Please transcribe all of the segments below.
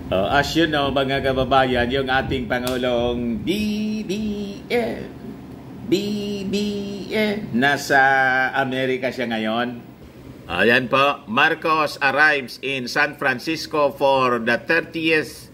As you know, mga kababayan, yung ating Pangulong BBM, nasa Amerika siya ngayon. Ayan po, Marcos arrives in San Francisco for the 30th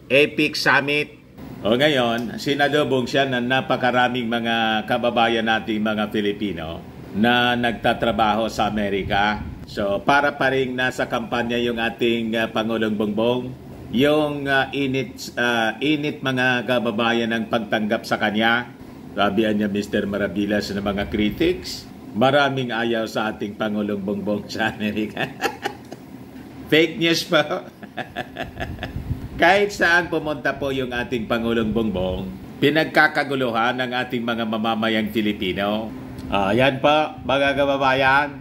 APEC Summit. Ngayon, sinadobong siya ng napakaraming mga kababayan nating mga Pilipino na nagtatrabaho sa Amerika. So, para pa rin nasa kampanya yung ating Pangulong Bongbong, yung init mga kababayan ng pagtanggap sa kanya. Sabihan niya Mr. Maravillas ng mga critics, maraming ayaw sa ating Pangulong Bongbong sa Amerika. Fake news po. Kahit saan pumunta po yung ating Pangulong Bongbong, pinagkakaguluhan ng ating mga mamamayang Filipino. Yan po, mga kababayan,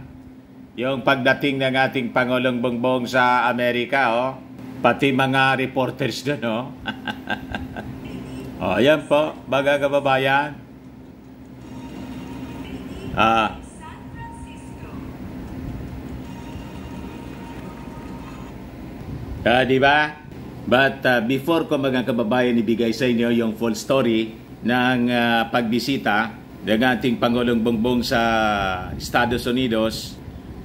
yung pagdating ng ating Pangulong Bongbong sa Amerika, pati mga reporters doon, yan po, mga kababayan. Diba? But before ko mga kababayan ibigay sa inyo yung full story ng pagbisita ng ating Pangulong Bongbong sa Estados Unidos,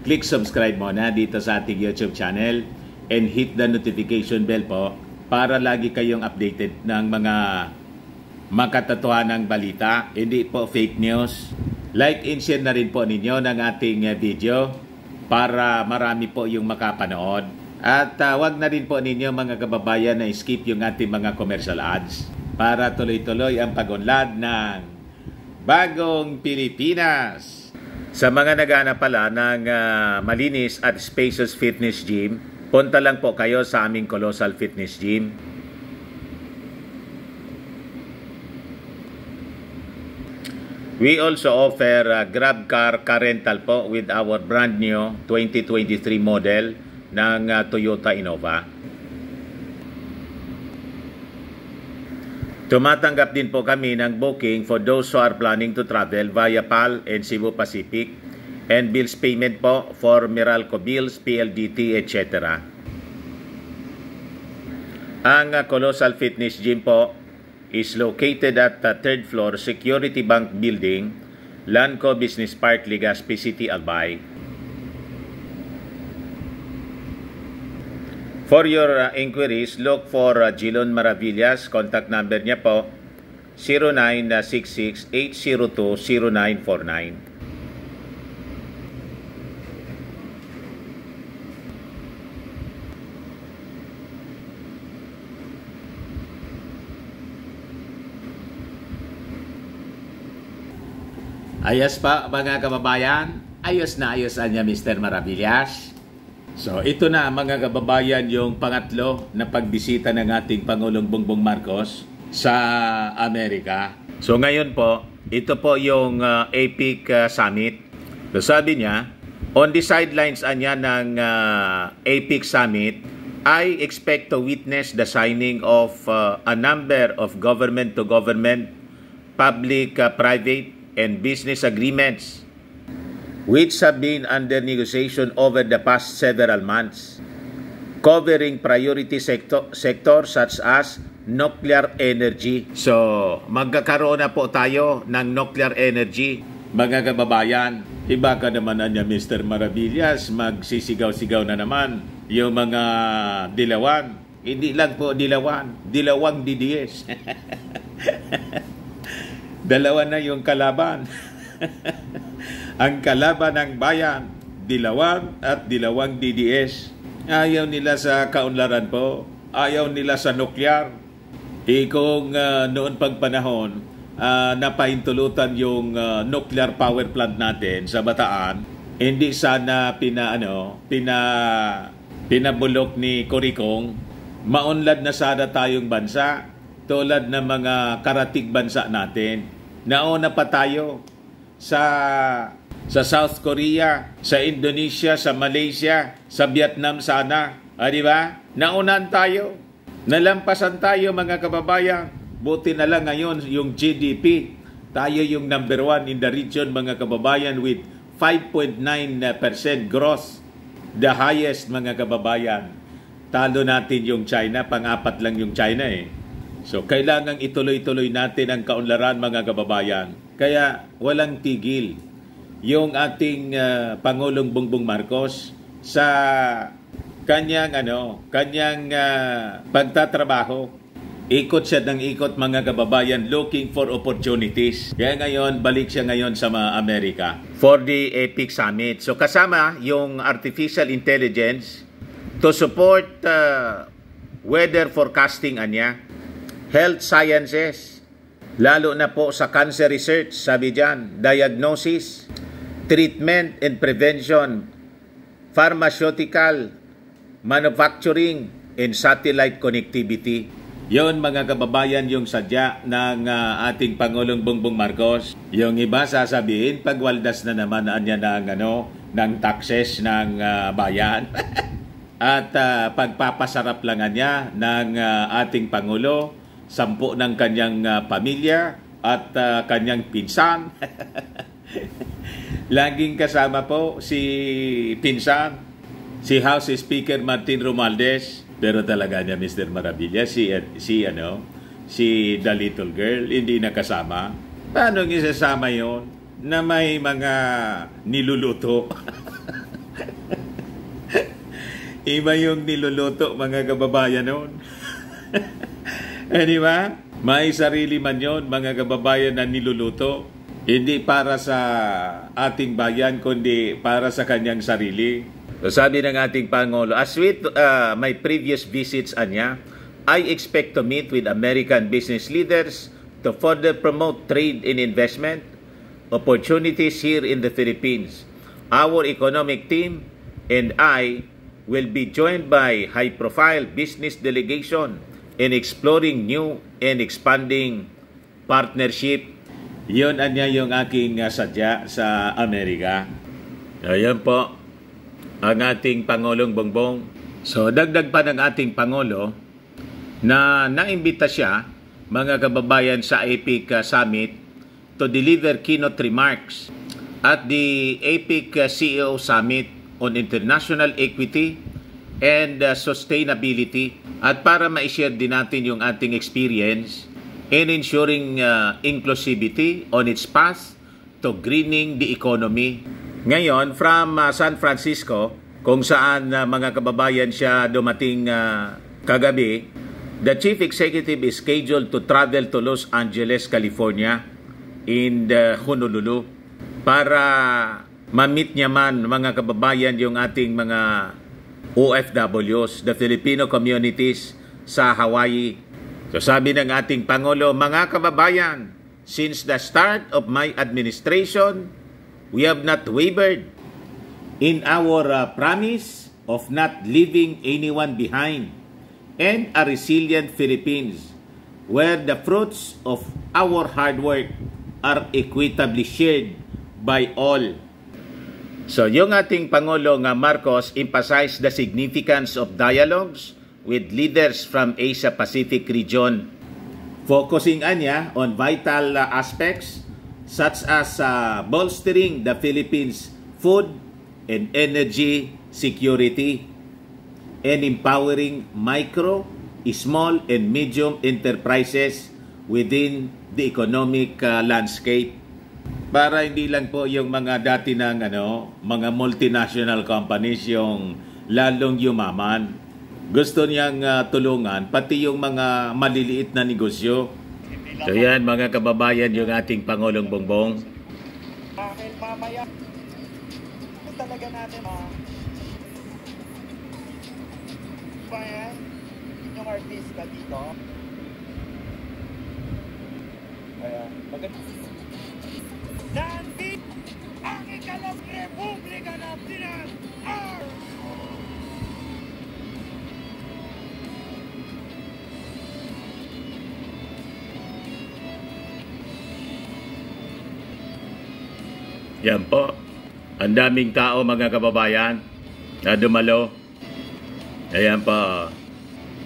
click subscribe muna dito sa ating YouTube channel and hit the notification bell po para lagi kayong updated ng mga makatotohanang balita, hindi po fake news. Like and share na rin po ninyo ng ating video para marami po yung makapanood. At wag na rin po ninyo mga kababayan na skip yung ating mga commercial ads para tuloy-tuloy ang pag-unlad ng Bagong Pilipinas. Sa mga naghahanap pala ng malinis at spacious fitness gym, punta lang po kayo sa aming Colossal Fitness Gym. We also offer Grab car rental po with our brand new 2023 model ng Toyota Innova. Tumatanggap din po kami ng booking for those who are planning to travel via PAL and Cebu Pacific and bills payment po for Meralco Bills, PLDT, etc. Ang Colossal Fitness Gym po is located at the 3rd floor Security Bank Building, Lanco Business Park, Legazpi City, Albay. For your inquiries, look for Jilon Maravillas. Contact number niya po 0966-802-0949. Ayos pa mga kababayan, ayos na niya Mr. Maravillas. So ito na mga kababayan yung pangatlo na pagbisita ng ating Pangulong Bongbong Marcos sa Amerika. So ngayon po, ito po yung APEC Summit. So sabi niya, on the sidelines niya ng APEC Summit, I expect to witness the signing of a number of government-to-government, public-private, and business agreements which have been under negotiation over the past several months, covering priority sector such as nuclear energy. So, magkakaroon na po tayo ng nuclear energy, mga kababayan. Iba ka naman niya Mr. Maravillas, magsisigaw-sigaw na naman yung mga dilawan. Hindi lang po dilawan, dilawang DDS. Dalawa na yung kalaban. Ang kalaban ng bayan, dilawan at dilawang DDS. Ayaw nila sa kaunlaran po. Ayaw nila sa nuklear. Kung noon pang panahon, napahintulutan yung nuclear power plant natin sa Bataan, hindi sana pinabulok ni Coricong, maunlad na sana tayong bansa tulad ng mga karatig bansa natin. Nauna pa tayo sa South Korea, sa Indonesia, sa Malaysia, sa Vietnam sana. Di ba? Naunan tayo. Nalampasan tayo mga kababayan. Buti na lang ngayon yung GDP. Tayo yung number 1 in the region mga kababayan with 5.9% growth. The highest mga kababayan. talo natin yung China, pang-apat lang yung China eh. So, kailangang ituloy-tuloy natin ang kaunlaran, mga kababayan. Kaya, walang tigil yung ating Pangulong Bongbong Marcos sa kanyang pagtatrabaho. Ikot siya ng ikot, mga kababayan, looking for opportunities. Kaya ngayon, balik siya ngayon sa Amerika for the APEC Summit. So, kasama yung artificial intelligence to support weather forecasting anya, health sciences, lalo na po sa cancer research, sabi dyan, diagnosis, treatment and prevention, pharmaceutical, manufacturing, and satellite connectivity. Yon, mga kababayan, yung sadya ng ating Pangulong Bongbong Marcos. Yung iba sasabihin, pagwaldas na naman anya ng taxes ng bayan. At pagpapasarap lang niya ng ating Pangulo, 10 ng kanyang pamilya at kanyang pinsan. Laging kasama po si pinsan, si House Speaker Martin Romualdez. Pero talaga niya, Mr. Maravilla, si The Little Girl, hindi nakasama. Paano isasama yon na may mga niluluto? Iba yung niluluto, mga kababayan noon. Di ba? May sarili man yon, mga kababayan, na niluluto. Hindi para sa ating bayan, kundi para sa kanyang sarili. So, sabi ng ating Pangulo, as with my previous visits, anya, I expect to meet with American business leaders to further promote trade and investment opportunities here in the Philippines. Our economic team and I will be joined by high-profile business delegation in exploring new and expanding partnership. Yun anya yung aking sadya sa Amerika. Ayan po ang ating Pangulong Bongbong. So, dagdag pa ng ating Pangulo na naimbita siya, mga kababayan, sa APEC Summit to deliver keynote remarks at the APEC CEO Summit on International Equity and Sustainability, at para ma-share din natin yung ating experience in ensuring inclusivity on its path to greening the economy. Ngayon, from San Francisco, kung saan mga kababayan siya dumating kagabi, the Chief Executive is scheduled to travel to Los Angeles, California in Honolulu para ma-meet niya man, mga kababayan, yung ating mga OFWs, the Filipino communities sa Hawaii. So sabi ng ating Pangulo, mga kababayan, since the start of my administration, we have not wavered in our promise of not leaving anyone behind and a resilient Philippines where the fruits of our hard work are equitably shared by all. So, yung ating Pangulo nga Marcos emphasized the significance of dialogues with leaders from Asia-Pacific region, focusing anya on vital aspects such as bolstering the Philippines' food and energy security and empowering micro, small, and medium enterprises within the economic landscape. Para hindi lang po yung mga dati ng mga multinational companies yung lalong yumaman. Gusto niyang tulungan pati yung mga maliliit na negosyo. So yan, mga kababayan, yung ating Pangulong Bongbong. Dahil mamaya talaga natin ba yan? Yung artista dito. Kaya maganda. Dandi ang ikalong Republika ng Pinas. Yan po. Ang daming tao, mga kababayan, na dumalo. Ayan po.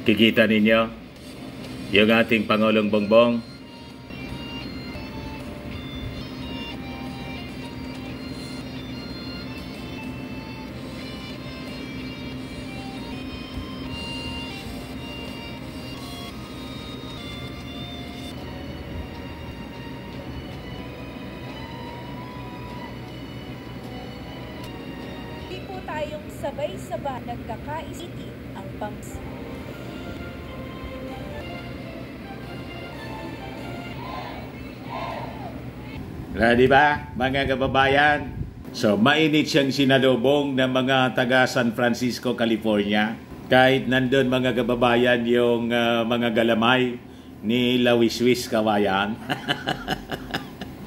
Kikita ninyo yung ating Pangulong Bongbong. sabay-sabay nagkakaisiti ang Di ba, mga kababayan? So, mainit siyang sinalubong ng mga taga San Francisco, California. Kahit nandun, mga kababayan, yung mga galamay ni Lawiswis Kawayan.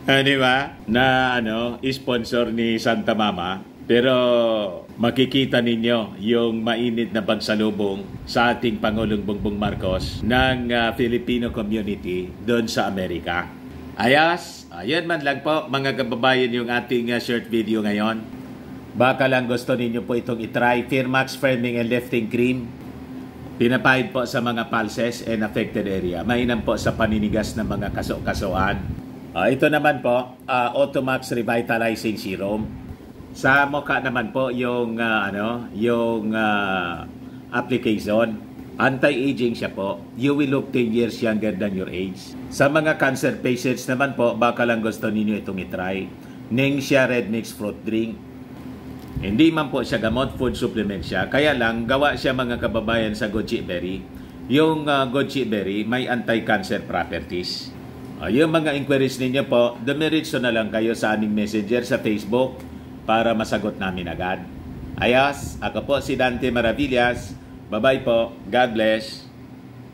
Di ba? Na sponsor ni Santa Mama. Pero makikita ninyo yung mainit na pagsalubong sa ating Pangulong Bongbong Marcos ng Filipino community doon sa Amerika. Ayan man lang po mga kababayan yung ating short video ngayon. Baka lang gusto ninyo po itong itry. Firmax Firming and Lifting Cream. Pinapahid po sa mga pulses and affected area. Mainam po sa paninigas ng mga kaso-kasuan. Ito naman po, Automax Revitalizing Serum. Sa mukha naman po yung application. Anti-aging siya po. You will look 10 years younger than your age. Sa mga cancer patients naman po, baka lang gusto ninyo itong itry. Ningxia Red Mix Fruit Drink. Hindi man po siya gamot, food supplement siya. Kaya lang, gawa siya mga kababayan sa goji berry. Yung goji berry may anti-cancer properties. Yung mga inquiries ninyo po, dumiretso na lang kayo sa aming messenger sa Facebook para masagot namin agad. Ako po si Dante Maravillas. Bye-bye po. God bless.